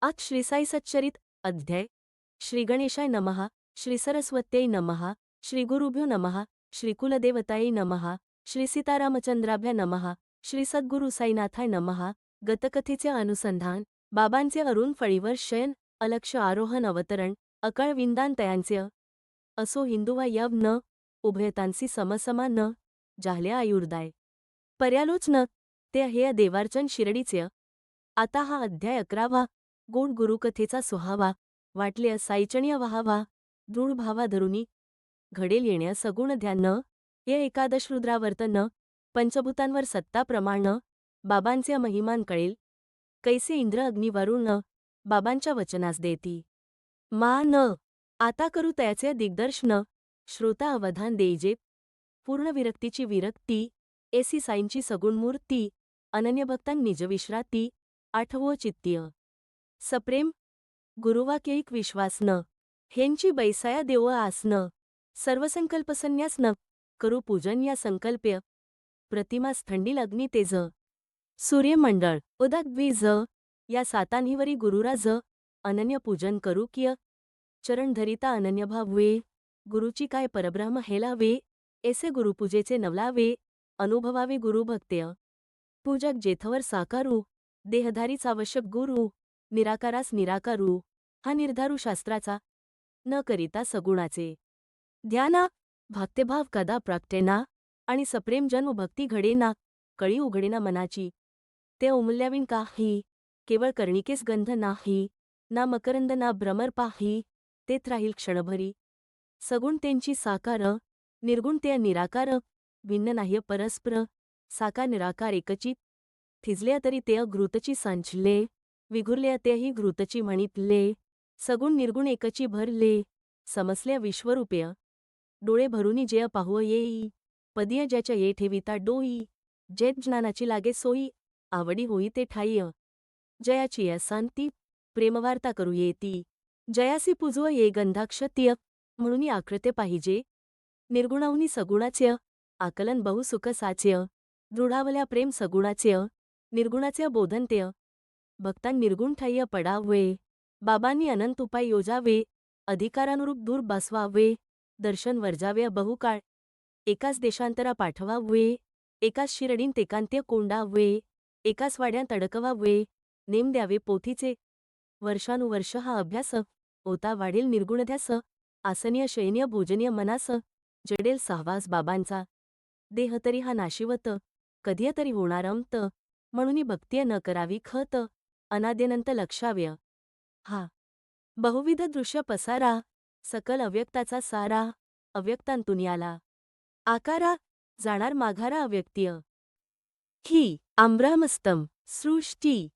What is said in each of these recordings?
आज श्री साई सच्चरित अध्याय श्री गणेशाय नमः, श्री सरस्वत्यै नमः, श्री गुरुभ्यो नमः, श्री कुलदेवतायै नमः, श्री सीतारामचंद्राभ्या नमः, श्री सद्गुरु साईनाथाय नमः. गतकथेचे अनुसंधान. बाबांचे अरुण फळीवर शयन, अलक्ष आरोहण अवतरण, अकळ विंदान तयांचे असो हिंदुवा यव न, उभयतांसी समसमा न, जाहल्या आयुर्दाय. पर्यालोच न, ते हेय देवार्चन शिरडीचे. आता हा अध्याय 11वा. गोड गुरुकथेचा सुहावा, वाटले साईचणीय व्हावा, दृढ भावा धरुनी घडेल येण्या सगुण ध्यान, ये एकादश रुद्रावर्त न, पंचभूतांवर सत्ता प्रमाण, बाबांचे महिमान कळेल, कैसे इंद्र अग्नी वरुण, बाबांच्या वचनास देती मान. आता करू त्याचे दिग्दर्शन, श्रोता अवधान देजे, पूर्ण विरक्तीची विरक्ती, एसी साईंची सगुण मूर्ती, अनन्यभक्तां निजविश्राती, आठवो चित्तीय सप्रेम, गुरुवाक्यैक विश्वास न, हेंची बैसाया देव आसन, सर्वसंकल्पसन्यास न, करू पूजन या संकल्प्य, प्रतिमास थंडील अग्नी तेज, सूर्यमंडळ उदक द्विज, या सातांहीवरी गुरुराज, अनन्य पूजन करू किय, चरण धरिता अनन्यभाव वे, गुरुची काय परब्रह्म हेलावे, ऐसे गुरुपूजेचे नवलावे, अनुभवावे गुरुभक्त्य. पूजक जेथवर साकारू, देहधारीच आवश्यक गुरु, निराकारास निराकारू, हा निर्धारू शास्त्राचा, न करिता सगुणाचे ध्याना, भक्तिभाव कदा प्राप्तेना, आणि सप्रेम जन्म भक्ती घडेना, कळी उघडेना मनाची, ते उमल्याविण काही, केवळ कर्णिकेस गंध नाही, ना मकरंद ना भ्रमर पाही, तेथ राहील क्षणभरी, सगुण त्यांची साकार, निर्गुण ते निराकार, भिन्न नाही परस्पर, साकार निराकार एकची, थिजले तरी ते घृतची संचले, विघुरले तेही घृतची म्हणितले, सगुण निर्गुण एकची भरले, समसले विश्वरूपेय, डोळे भरूनी जेय पाहुव येई, पदिय ज्याच्या ये ठेविता डोई, जेत ज्ञानाची लागे सोई, आवडी होई ते ठाईय, जयाची या शांती, प्रेमवार्ता करू येती, जयासी पूजव ये गंधाक्षतीय, म्हणून आकृते पाहिजे, निर्गुणाहुनी सगुणाचे, आकलन बहुसुख साचे, दृढावल्या प्रेम सगुणाचे, निर्गुणाचे बोधनतेय, भक्तां निर्गुण ठाय्य पडावे, बाबांनी अनंत उपाय योजावे, अधिकारानुरूप दूर बसवावे, दर्शन वर्जावे बहुकाळ, एकाच देशांतरा पाठवावे, एकाच शिरडींत एकांत्य कोंडावे, एकाच वाड्यात अडकवावे, नेम द्यावे पोथीचे, वर्षानुवर्ष हा अभ्यास, ओता वाढेल निर्गुणध्यास, आसनीय शयनीय भोजनीय मनास, जडेल सहवास बाबांचा, देह तरी हा नाशिवत, कधीय तरी होणार अंत, म्हणून भक्तीय न करावी खत, अनाद्यनंत लक्षाव्य. हा बहुविध दृश्य पसारा, सकल अव्यक्ताचा सारा, अव्यक्तांतून आला आकारा, जाणार माघारा अव्यक्तीय. ही आम्रामस्तम सृष्टी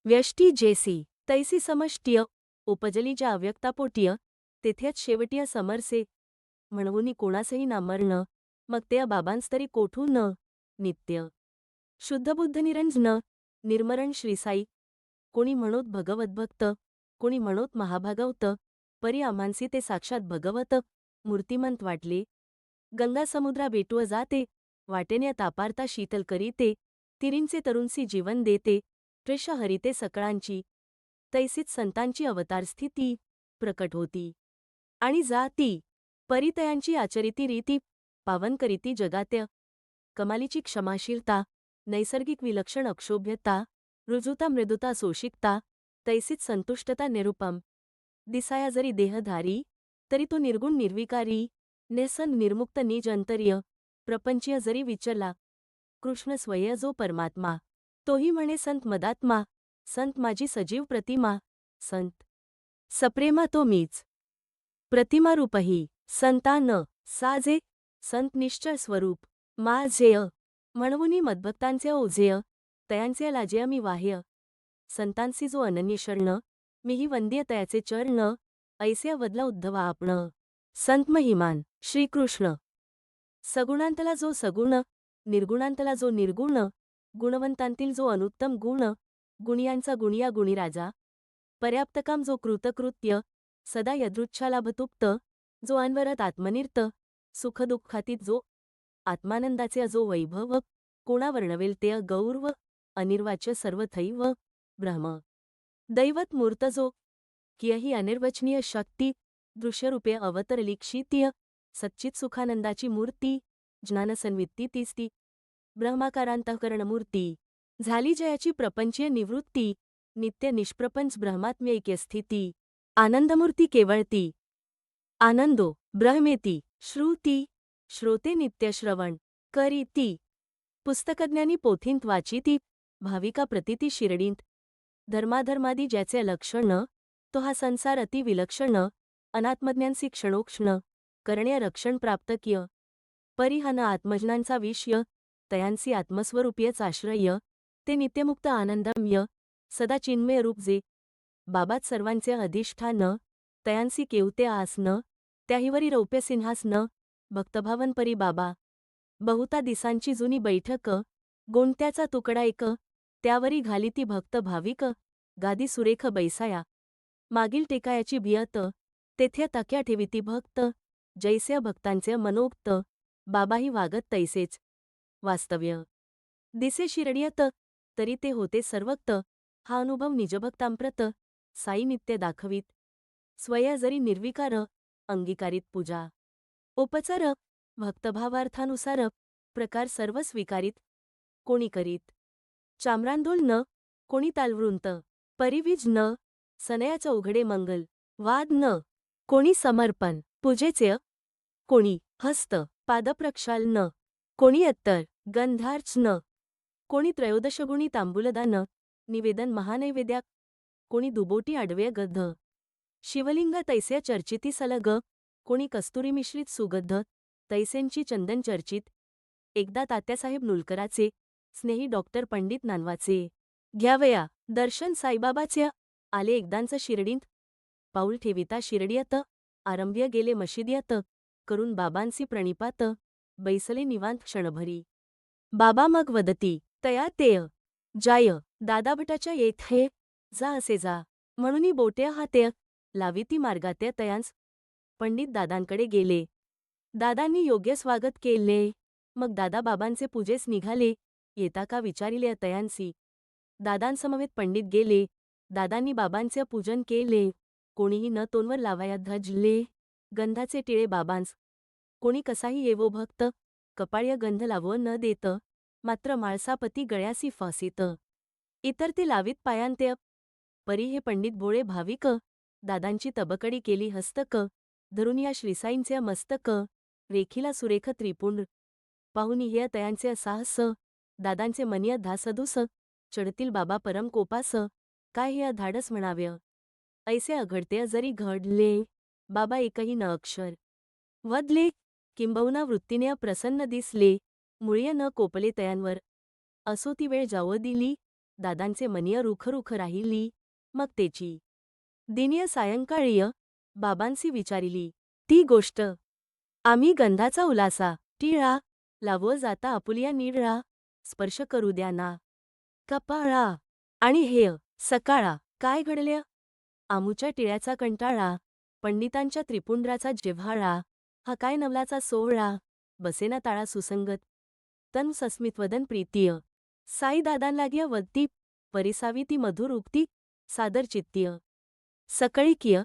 व्यष्टी जेसी तैसी समष्टीय, उपजली ज्या अव्यक्तापोटीय, तेथेच शेवटीय समरसे, म्हणूनी कोणासही ना मरण, मग ते बाबांस्तरी कोठू न, नित्य शुद्धबुद्ध निरंजन, निर्मरण श्रीसाई, कोणी म्हणोत भगवद्भक्त, कोणी म्हणोत महाभागवत, परी आम्हांसी ते साक्षात भगवत, मूर्तिमंत वाटले, गंगा समुद्रा भेटुव जाते, वाटेने तापारता शीतल करीते, तिरींचे तरुणसी जीवन देते, प्रेष हरिते सकळांची, तैसीत संतांची अवतारस्थिती, प्रकट होती, आणि जाती, परितयांची आचरिती रीती, पावन करीती जगात्य, कमालीची क्षमाशीलता, नैसर्गिक विलक्षण अक्षोभ्यता, रुजुता मृदुता सोशिकता, तैसीत संतुष्टता निरुपम, दिसाया जरी देहधारी, तरी तो निर्गुण निर्विकारी, नेसन निर्मुक्त निज अंतर्य, प्रपंचीय जरी विचरला, कृष्ण स्वय जो परमात्मा, तोही म्हणे संत मदात्मा, संत माझी सजीव प्रतिमा, संत सप्रेमा तो मीच, प्रतिमारूपही, संतान साजे, संत निश्चळ स्वरूप, माझेय, म्हणवुनी मद्भक्तांचे ओझेय, तयांचे लाजेय मी वाह्य, संतांसी जो अनन्य शरण, मीही वंद्य तयाचे चरण, ऐसे वदला उद्धवा आपण, संत महिमान श्रीकृष्ण. सगुणांतला जो सगुण, निर्गुणांतला जो निर्गुण, गुणवंतांतील जो अनुत्तम गुण, गुणियांचा गुणिया गुणीराजा, पर्याप्तकाम जो कृतकृत्य, सदा यदृच्छालाभतुप्त, जो अनवरत आत्मनिर्त, सुखदुःखातीत जो आत्मानंदाचे अजो वैभव, कोणा वर्णवेल ते गौरव, अनिर्वाच्य सर्वथैव ब्रह्म. दैवत मूर्तजो किय ही अनिर्वचनीय शक्ती दृश्यरूपे अवतरली क्षितीय सच्चित सुखानंदाची मूर्ती ज्ञानसन्वित्ती तीस्ती ब्रह्माकारांतःकरणमूर्ती झाली जयाची प्रपंचीय निवृत्ती नित्य निष्प्रपंच ब्रह्मात्म्यैक्य स्थिती आनंदमूर्ती केवळती आनंदो ब्रह्मेती श्रुती श्रोते नित्य श्रवण करीती पुस्तकज्ञानी पोथींत वाचिती भाविका प्रतिती शिरडींत धर्माधर्मादी ज्याचे लक्षण तो हा संसार अति विलक्षण अनात्मज्ञानसी क्षणोक्षण करणे रक्षण प्राप्त किय परिहन आत्मजनांचा विषय तयांसी आत्मस्वरूपीयच आश्रय ते नित्यमुक्त आनंदमय सदा चिन्मय रूप जे बाबात सर्वांचे अधिष्ठान तयांसी केवते आसन त्याहीवरी रौप्य सिंहासन भक्तभावन परी बाबा बहुता दिसांची जुनी बैठक गोंट्याचा तुकडा एक त्यावरी घालिती भक्त भाविक गादी सुरेख बैसाया मागील टेकायाची भियत तेथे तक्या ठेविती भक्त जैसे भक्तांचे मनोक्त बाबाही वागत तैसेच वास्तव्य दिसे शिरडियत तरी ते होते सर्वक्त हा अनुभव निजभक्तांप्रत साई नित्य दाखवीत स्वया जरी निर्विकार अंगीकारित पूजा उपचार भक्तभावार्थानुसार प्रकार सर्व स्वीकारित कोणी करीत चाम्रांदोल न कोणी तालवृंत परिवीज न सनयाचा उघडे मंगल वाद न कोणी समर्पण पूजेचे कोणी हस्त पादप्रक्षाल न कोणी अत्तर गंधार्च न कोणी त्रयोदशगुणी तांबूलदान निवेदन महानैवेद्याक कोणी दुबोटी आडवे गद्ध शिवलिंग तैसे चर्चिती सलग कोणी कस्तुरी मिश्रित सुगद्ध तैसेंची चंदन चर्चित एकदा तात्यासाहेब नुलकराचे स्नेही डॉक्टर पंडित नानवाचे घ्यावया दर्शन साईबाबाचे आले एकदांच शिरडींत पाऊल ठेविता शिरडियत आरंभ्य गेले मशिदियत करून बाबांसी प्रणिपात बैसले निवांत क्षणभरी बाबा मग वदती तया तेय जाय दादाभटाच्या येथे जा असे जा म्हणूनी बोटे हाते लाविती मार्गाते तयांस पंडित दादांकडे गेले दादांनी योग्य स्वागत केले मग दादा बाबांचे पूजेस निघाले येता का विचारिले तयांसी दादांसमवेत पंडित गेले दादांनी बाबांचे पूजन केले कोणीही न तोंडवर लावाया धजले गंधाचे टिळे बाबांस कोणी कसाही येवो भक्त कपाळ्य गंध लावो न देत मात्र माळसापती गळ्यासी फासीत इतर ते लावीत पायांत्य परी हे पंडित भोळे भाविक दादांची तबकडी केली हस्तक धरून या श्रीसाईंचे मस्तक रेखीला सुरेख त्रिपुंड पाहुनी हे तयांचे साहस दादांचे मनीय धासदूस चढतील बाबा परम कोपास काय हे धाडस म्हणाव्य ऐसे अघडते जरी घडले बाबा एकही न अक्षर वदले किंबहुना वृत्तीने प्रसन्न दिसले मुळ्य न कोपले तयांवर असो ती वेळ जावं दिली दादांचे मनीय रुखरुख राहिली मग तेची दिनीय सायंकाळीय बाबांसी विचारिली ती गोष्ट आम्ही गंधाचा उलासा टिळा लावो जाता आपुलिया निळा स्पर्श करू द्या ना कपाळा आणि हेय सकाळा काय घडले आमुच्या टिळ्याचा कंटाळा पंडितांच्या त्रिपुंड्राचा जिव्हाळा हा काय नवलाचा सोहळा बसेना ताळा सुसंगत तन सस्मितवदन प्रीतीय साई दादांलागिय वदती परिसावी ती मधुर उक्ती सादर चित्तीय सकळीकीय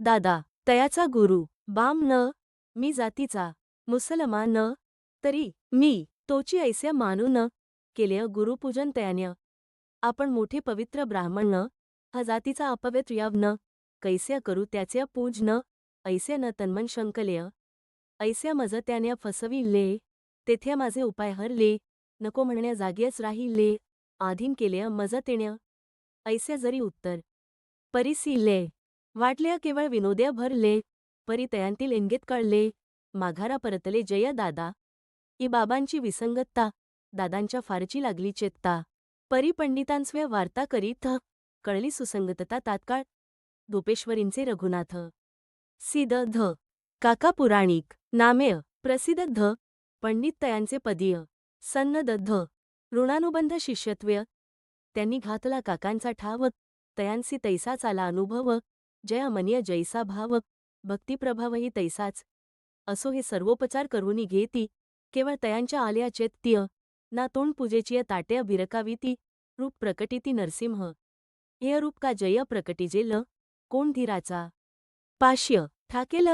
दादा तयाचा गुरु बाम न मी जातीचा मुसलमान न तरी मी तोची ऐसे मानू न केलेय गुरुपूजन तयान्य आपण मोठे पवित्र ब्राह्मण न हा जातीचा अपवित्र याव न कैसे करू त्याचे पूजन ऐसे न तन्मन शंकलेय ऐसे मज त्याने फसविले तेथे माझे उपाय हरले नको म्हणण्या जागीच राहिले आधीन केलेय मज तेण्य ऐसे जरी उत्तर परिसिले वाटले केवळ विनोद्य भरले परी तयांतील इंगित कळले माघारा परतले जय दादा ई बाबांची विसंगतता दादांच्या फारची लागली चेत्ता परी पंडितांस्वे वार्ता करीत कळली सुसंगतता तात्काळ धोपेश्वरींचे रघुनाथ सिद ध काका पुराणिक नामेय प्रसिद्ध ध पंडित तयांचे पदीय सन्नद ध ऋणानुबंध शिष्यत्व्य त्यांनी घातला काकांचा ठाव तयांसी तैसाच आला अनुभव जया मनीय जैसा भाव भक्तिप्रभावही तैसाच असो हे सर्वोपचार करूनी घेती केवळ तयांच्या आल्या चैत्य ना तोंड पूजेचीय ताट्य भिरकाविती रूप प्रकटिती नरसिंह हे रूप का जय प्रकटिजेल कोण धीराचा पाश्य ठाकेल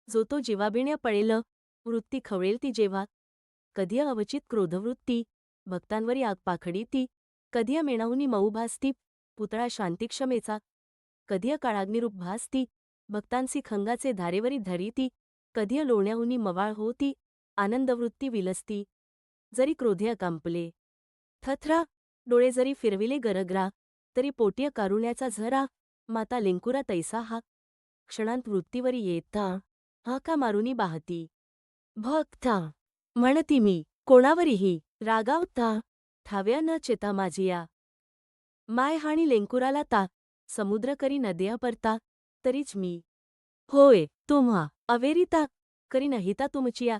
जो तो जीवाबिण्या पळेल वृत्ती खवळेल ती जेव्हा कधी अवचित क्रोधवृत्ती भक्तांवरी आग पाखडी ती कधी मेणाहुनी मऊ भासती पुतळा शांतिक्षमेचा कधी काळाग्निरूप भासती भक्तांसी खंगाचे धारेवरी धरीती कधी लोण्याहुनी मवाळ होती आनंदवृत्ती विलसती जरी क्रोधे कांपले थथरा डोळे जरी फिरविले गरगरा तरी पोटीय कारुण्याचा झरा माता लेंकुरा तैसा हा क्षणांत वृत्तीवरी येता हाका मारुनी बाहती भक्ता म्हणती मी कोणावरीही रागावता ठाव्या न चेता माझिया माय हाणी लेंकुराला ता समुद्र करी नद्या परता तरीच मी होय तुम्हा अवेरिता करी नहिता तुमचिया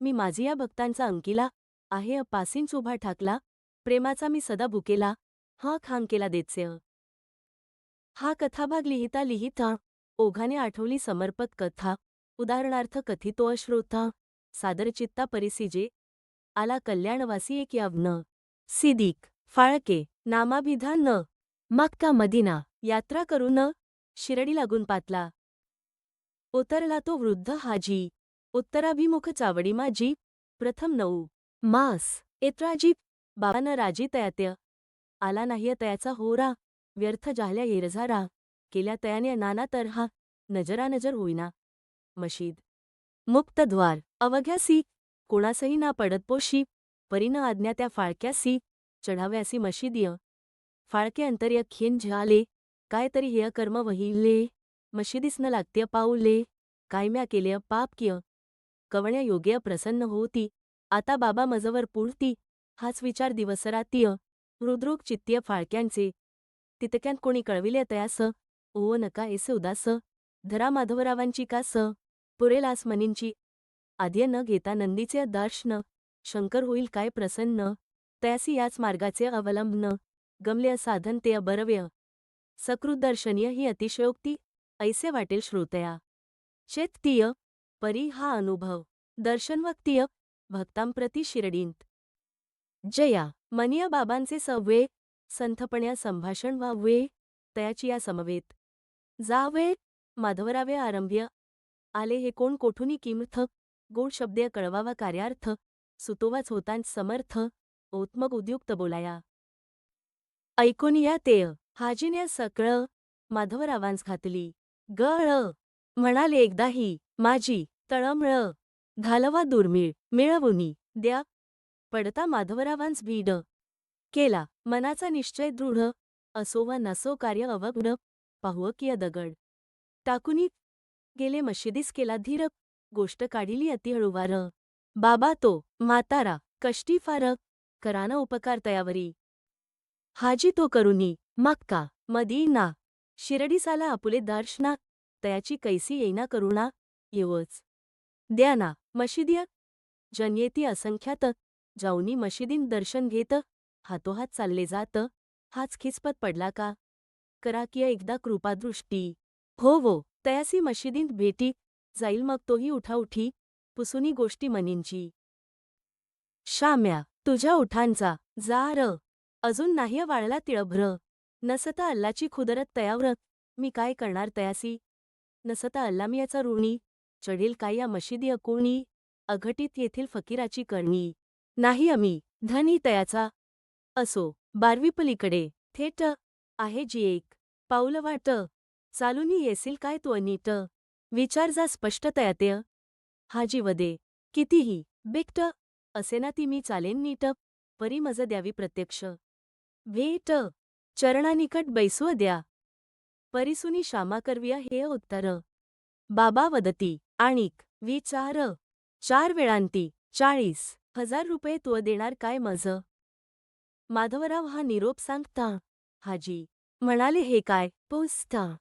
मी माझिया भक्तांचा अंकिला आहे अपासींच उभा ठाकला प्रेमाचा मी सदा बुकेला हा खांग केला देत्स्य हा कथाभाग लिहिता ओघाने आठवली समर्पक कथा उदाहरणार्थ कथितो अश्रोता सादरचित्ता परिसिजे आला कल्याणवासी एक यावनं सिदिक फाळके नामाभिधान न मक्का मदिना यात्रा करून शिरडी लागून पातला उतरला तो वृद्ध हाजी उत्तराभिमुख चावडी माझी प्रथम 9 मास एत्राजी बाबानं राजी तयात्य आला नाही तयाचा होरा व्यर्थ जाहल्या येरझारा केल्या तयाने नाना तरहा नजरानजर होईना मशीद मुक्तद्वार अवघ्यासी कोणासही ना पडतपोशी परीन आज्ञा त्या फाळक्यासी चढाव्यासी मशिदीय फाळके अंतर्य खिन झाले काय तरी हेय कर्म वहिले मशिदीस न लागत्य पाऊले काय म्या केलेय पाप किय कवण्या योग्य प्रसन्न होती आता बाबा मजवर पुढती हाच विचार दिवसरातीय हृद्रोग चित्तीय फाळक्यांचे तितक्यात कोणी कळविले तयास ओ नका एसे उदास धरा माधवरावांची कास पुरेल आसमनींची आद्य न घेता नंदीचे दर्शन शंकर होईल काय प्रसन्न तयासी याच मार्गाचे अवलंबन गमले साधन ते अबरव्य सकृदर्शनीय ही अतिशयोक्ती ऐसे वाटेल श्रोतया चेततीय परी हा अनुभव दर्शनवक्तीय भक्तांप्रती शिरडींत जया मनिया बाबांचे सव्वे संथपण्या संभाषण व्हावे तयाची या समवेत जावे माधवरावे आरंभ्य आले हे कोण कोठुनी किमथ गोड शब्दे कळवावा कार्यार्थ सुतोवाच होतांच समर्थ ओत्मग उद्युक्त बोलाया ऐकोनिया तेय हाजिन्या सकळ माधवरावांस घातली गळ म्हणाले एकदाही माझी तळमळ घालवा दुर्मिळ मिळवुनी द्या पडता माधवरावांस भीड केला मनाचा निश्चय दृढ असो वा नसो कार्य अवघड पाहुअकीय दगड टाकुनी गेले मशिदीस केला धीर गोष्ट काढिली अति हळुवार बाबा तो म्हातारा कष्टी फार कराना उपकार तयावरी हाजी तो करुनी मक्का मदीना शिरडीसाला आपुले दर्शना तयाची कैसी येईना करुणा येवच द्याना मशिदिय जन्येती असंख्यात जाऊनी मशिदीन दर्शन घेत हातोहात चालले जात हाच खिसपत पडला का करा किय एकदा कृपादृष्टी हो तयासी मशिदींत भेटी जाईल मग तोही उठाउठी पुसुनी गोष्टी मनींची शाम्या तुझ्या उठांचा जार अजून नाही वाळला तिळभ्र नसता अल्लाची खुदरत तयावर मी काय करणार तयासी नसता अल्लामियाचा ऋणी चढेल काय या मशिदी अकोणी अघटित येथील फकीराची करणी नाही अमी धनी तयाचा असो बारवीपलीकडे थेट आहे जी एक पाऊल वाट चालूनी येसील काय तू अनीट विचार जा स्पष्ट तयातेय हाजी वदे कितीही बिकट असेना ती मी चालेन नीट परी मज द्यावी प्रत्यक्ष भेट चरणानिकट बैसू द्या परिसुनी शामा करविया हे उत्तर बाबा वदती आणिक विचार 4 वेळांती 40,000 रुपये तू देणार काय मज माधवराव हा निरोप सांगता हाजी म्हणाले हे काय पोचता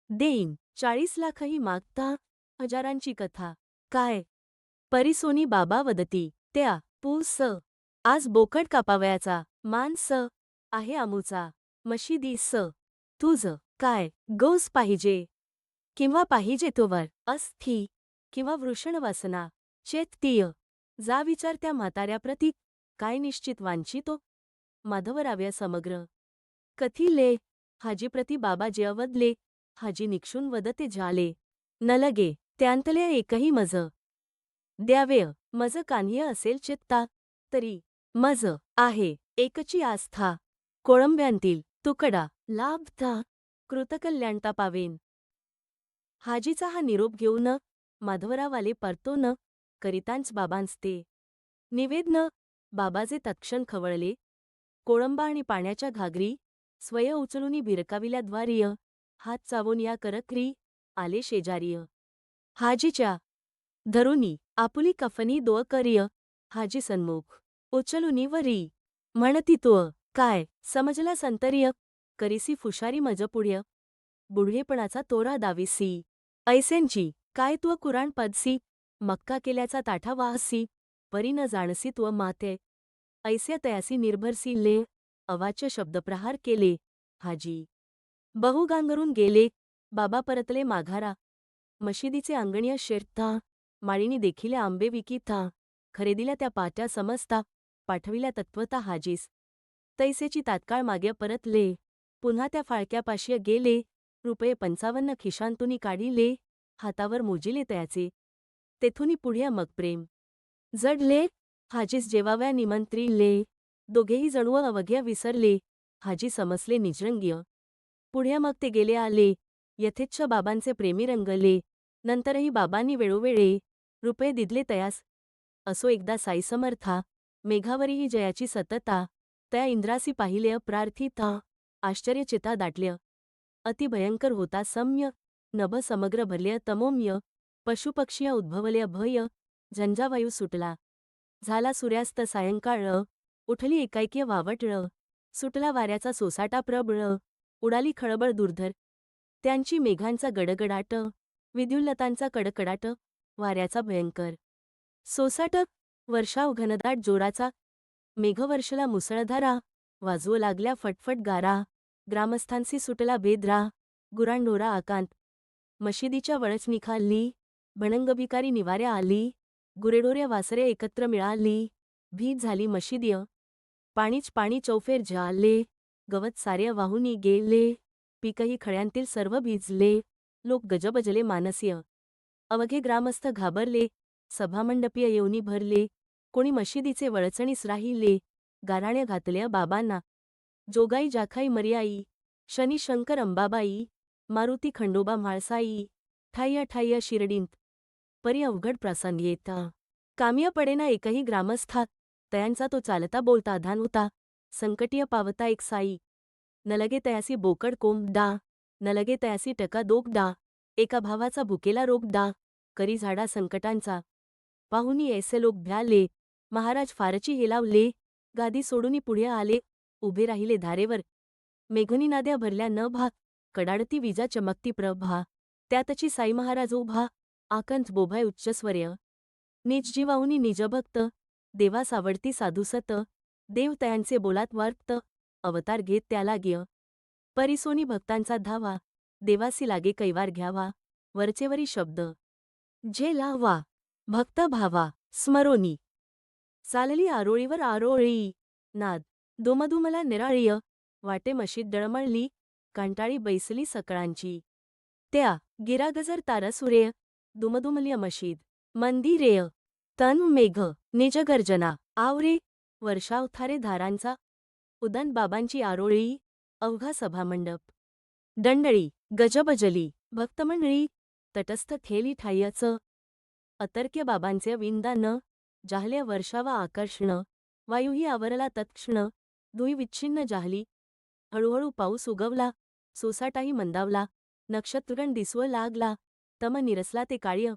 देईन 40 लाखही मागता हजारांची कथा काय परिसोनी बाबा वदती त्या पूस आज बोकड कापावयाचा मांस आहे आमुचा मशिदीस तुझ काय गोस पाहिजे किंवा पाहिजे तोवर अस्थि किंवा वृषणवासना चेततीय जा विचार त्या म्हाताऱ्याप्रती काय निश्चित वांछितो माधवराव्या समग्र कथिले हाजीप्रती बाबा जे अवदले, हाजी निक्षून वदते झाले. न लगे, त्यांतल्या एकही मज द्यावेय, मज कान्ह्य असेल चित्ता, तरी मज आहे एकची आस्था. कोळंब्यांतील तुकडा लाभता, कृतकल्याणता पावेन. हाजीचा हा निरोप घेऊन माधवरावाले परतोन करितांच बाबांच ते निवेदन. बाबाजे तत्क्षण खवळले. कोळंबा आणि पाण्याच्या घागरी स्वय उचलूनी भिरकाविल्याद्वारीय हात चावून या करकरी आले शेजारीय. हाजीच्या धरुनी आपुली कफनी दोळ करिय हाजी सन्मुख उचलुनी वरी म्हणती तुअ काय समजला संतरिय करीसी फुशारी मज पुढ्य बुढेपणाचा तोरा दावीसी ऐसेंची काय तुअ कुराण पदसी मक्का केल्याचा ताठा वाहसी परी न जाणसी तुअ माते ऐस्या तयासी निर्भरसी ले अवाच्य शब्दप्रहार केले. हाजी बहु गांगरून गेले. बाबा परतले माघारा. मशिदीचे अंगणीय शेरता माळीनी देखिले आंबे विकिता खरेदील्या त्या पाट्या समजता पाठविल्या तत्वता हाजीस. तैसेची तात्काळ मागे परतले. पुन्हा त्या फाळक्यापाशीय गेले. ₹55 खिशांतुनी काढिले. हातावर मोजिले तयाचे. तेथुनी पुढे मग प्रेम जडले. हाजीस जेवाव्या निमंत्रिले. दोघेही जणू अवघ्या विसरले. हाजी समजले निजरंग्य. पुढे मग ते गेले आले. यथेच्छ बाबांचे प्रेमी रंगले. नंतरही बाबांनी वेळोवेळे रुपये दिदले तयास. असो एकदा साई समर्था मेघावरीही जयाची सतता तया इंद्रासी पाहिले प्रार्थिता आश्चर्यचिता दाटल्या. अतिभयंकर होता सम्य नभ समग्र भरल्या तमोम्य पशुपक्षीय उद्भवल्या भय झंझावायू सुटला. झाला सूर्यास्त सायंकाळ उठली एकाएकी वावटळ सुटला वाऱ्याचा सोसाटा प्रबळ उडाली खळबळ दुर्धर त्यांची मेघांचा गडगडाट विद्युल्लतांचा कडकडाट वाऱ्याचा भयंकर सोसाट वर्षाव घनदाट जोराचा मेघवर्षला मुसळधारा वाजवू लागल्या फटफट गारा ग्रामस्थांसी सुटला बेदरा गुरांढोरा आकांत मशिदीच्या वळचणीखाली भणंगभिकारी निवाऱ्या आली गुरेढोऱ्या वासरे एकत्र मिळाली भीत झाली मशिदीय पाणीच पाणी चौफेर झाले गवत सारे वाहुनी गेले पीकही खळ्यांतील सर्व भिजले लोक गजबजले मानसीय अवघे ग्रामस्थ घाबरले सभामंडपीय येऊनी भरले कोणी मशिदीचे वळचणीस राहिले गाराण्या घातल्या बाबांना जोगाई जाखाई मर्याई शनी शंकर अंबाबाई मारुती खंडोबा म्हाळसाई ठाय्य ठाय्य शिरडींत परी अवघड प्रसंग येता काम्य पडेना एकही ग्रामस्था तयांचा तो चालता बोलता आधान होता संकटीय पावता एक साई न लगे तयासी बोकड कोंब डा न लगे तयासी टका दोक डा एका भावाचा भुकेला रोग डा करी झाडा संकटांचा पाहुनी ऐसे लोक भ्याले महाराज फारची हेलावले गादी सोडूनी पुढे आले उभे राहिले धारेवर मेघनी नाद्या भरल्या न भा कडाडती विजा चमकती प्रभा त्यातची साई महाराज उभा आकंठ बोभाय उच्चस्वर्य निजजीवाहुनी निजभक्त देवास आवडती साधुसत देव तयांचे बोलात वार्त अवतार घेत त्याला गिय परिसोनी भक्तांचा धावा देवासी लागे कैवार घ्यावा वरचेवरी शब्द जे लावा भक्त भावा स्मरोनी चालली आरोळीवर आरोळी नाद दुमदुमला निराळीय वाटे मशीद डळमळली कंटाळी बैसली सकळांची त्या गिरागजर तारसुरेय दुमदुमल्य मशीद मंदिरेय तन मेघ निजगर्जना आवरे वर्षावथारे धारांचा उदन बाबांची आरोळी अवघा सभामंडप दंडळी गजबजली भक्तमंडळी तटस्थ थेली ठाय्यचं अतर्क्य बाबांचे विंदान जाहल्या वर्षावा आकर्षण वायूही आवरला तत्क्षण धुई विच्छिन्न जाहली हळूहळू पाऊस उगवला सोसाटाही मंदावला नक्षत्रगण दिसवू लागला तम निरसला ते काळ्य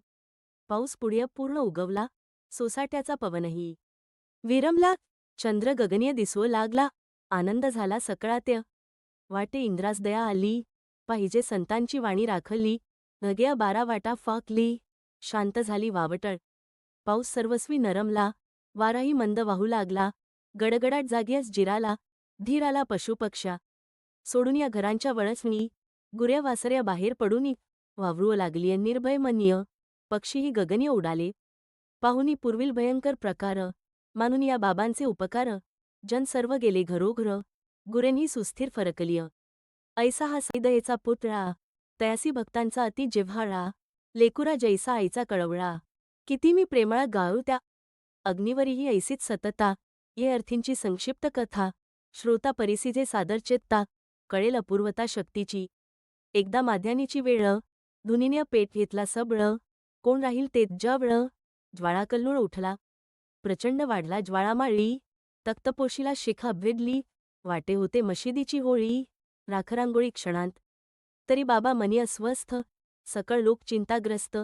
पाऊस पुढे पूर्ण उगवला सोसाट्याचा पवनही विरमला चंद्र गगनीय दिसवू लागला आनंद झाला सकळात्य वाटे इंद्रास दया आली पाहिजे संतांची वाणी राखली नग्या 12 वाटा फाकली शांत झाली वावटळ पाऊस सर्वस्वी नरमला वाराही मंद वाहू लागला गडगडाट जागीच जिराला धीर आला पशुपक्षा सोडून या घरांच्या वळचणी गुऱ्या वासऱ्या बाहेर पडूनी वावरू लागलीय निर्भय मनीय पक्षीही गगनीय उडाले पाहुनी पूर्वील भयंकर प्रकार मानून या बाबांचे उपकार जन सर्व गेले घरोघर गुरेंही सुस्थिर फरकलीय ऐसा हा दयेचा पुतळा, तयासी भक्तांचा अति जिव्हाळा, लेकुरा जैसा आईचा कळवळा, किती मी प्रेमळा गाळू त्या अग्नीवरीही ऐसीच सतता, ये अर्थींची संक्षिप्त कथा, श्रोता परिसीजे सादर चित्ता, कळेल अपूर्वता शक्तीची. एकदा माध्यानीची वेळ, धुनीने पेट घेतला सबळ, कोण राहील तेच जवळ, ज्वाळाकल्लोळ उठला. प्रचंड वाढला ज्वाळामाळी, तख्तपोशीला शिखा भिडली, वाटे होते मशिदीची होळी, राखरांगोळी क्षणांत. तरी बाबा मनी अस्वस्थ, सकळ लोक चिंताग्रस्त,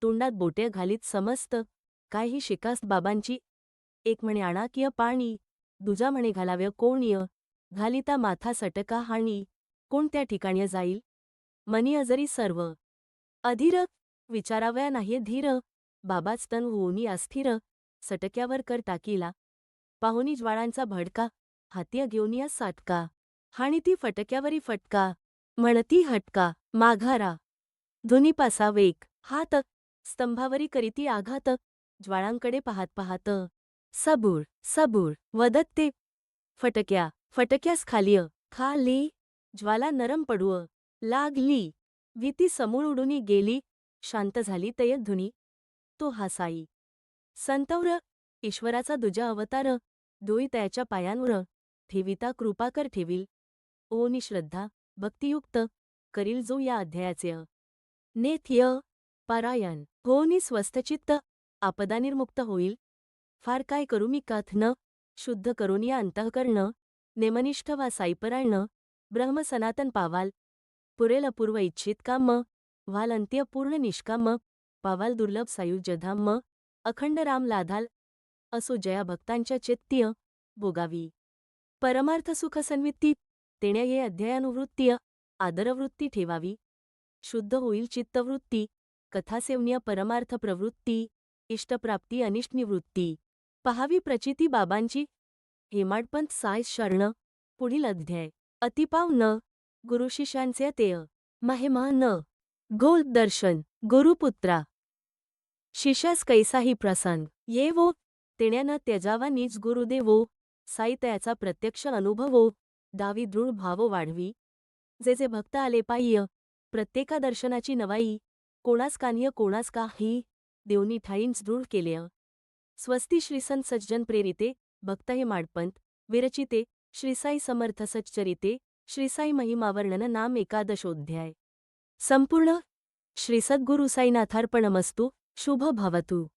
तोंडात बोटे घालीत समस्त, काय ही शिकास्त बाबांची. एक म्हणे आणा किय पाणी, दुजा म्हणे घालाव्य कोणीय, घालिता माथा सटका हाणी, कोणत्या ठिकाणी जाईल. मनी अजरी सर्व अधीर, विचाराव्या नाहीये धीर, बाबाच तन होऊनी अस्थिर, सटक्यावर कर टाकीला. पाहुनी ज्वाळांचा भडका, हाती घेऊनिया साटका, हाणी ती फटक्यावरी फटका, म्हणती हटका माघारा. धुनीपासा वेग, हात स्तंभावरी करीती आघात, ज्वाळांकडे पाहात पाहात, सबूर सबूर वदत ते फटक्या फटक्यास खालीय खाली, ज्वाला नरम पडूअ लागली, भीती समूळ उडूनी गेली, शांत झाली तय धुनी. तो हासाई संतौर, ईश्वराचा दुजा अवतार, डोई त्याच्या पायांवर, ठेविता कृपाकर ठेवील. ओनी श्रद्धा भक्तियुक्त करील जो या अध्यायाचे नेथ्य पारायण होनी स्वस्थचित्त, आपदानिर्मुक्त होईल. फार काय करू मी कथन, शुद्ध करून या अंतःकरण, नेमनिष्ठ वा साईपरायण, ब्रह्म सनातन पावाल. पुरेल अपूर्व इच्छित काम, व्हाल अंत्य पूर्ण निष्काम, पावाल दुर्लभ सायुज्यधाम, अखंड राम लाधाल. असो जया भक्तांच्या चित्तीय भोगावी. परमार्थ सुख सन्वित्ती, तेण्या ये अध्यायानुवृत्तीय आदरवृत्ती ठेवावी. शुद्ध होईल चित्तवृत्ती, कथासेवनीय परमार्थ प्रवृत्ती, इष्टप्राप्ती अनिष्टनिवृत्ती. पहावी प्रचिती बाबांची. हेमाडपंत साय शरण. पुढील अध्याय. अतिपाव न गुरुशिष्यांचे तेय महिमा न गोल दर्शन गुरुपुत्रा. शिष्यास कैसाही प्रसंग येवो, तेण्यानं त्यजावा नीच गुरुदेवो, साई त्याचा प्रत्यक्ष अनुभवो, दावी दृढ भावो वाढवी. जे जे भक्त आले पाय्य, प्रत्येका दर्शनाची नवाई, कोणास कान्य कोणास काही, देवनी ठाईंच दृढ केलेय. स्वस्ती श्रीसंत सज्जन प्रेरिते भक्त हेमाडपंत विरचिते श्रीसाई समर्थ सच्चरिते श्रीसाई महिमावर्णन नाम एकादशोध्याय. संपूर्ण. श्री सद्गुरु साईनाथार्पणमस्तु. शुभ भवतु.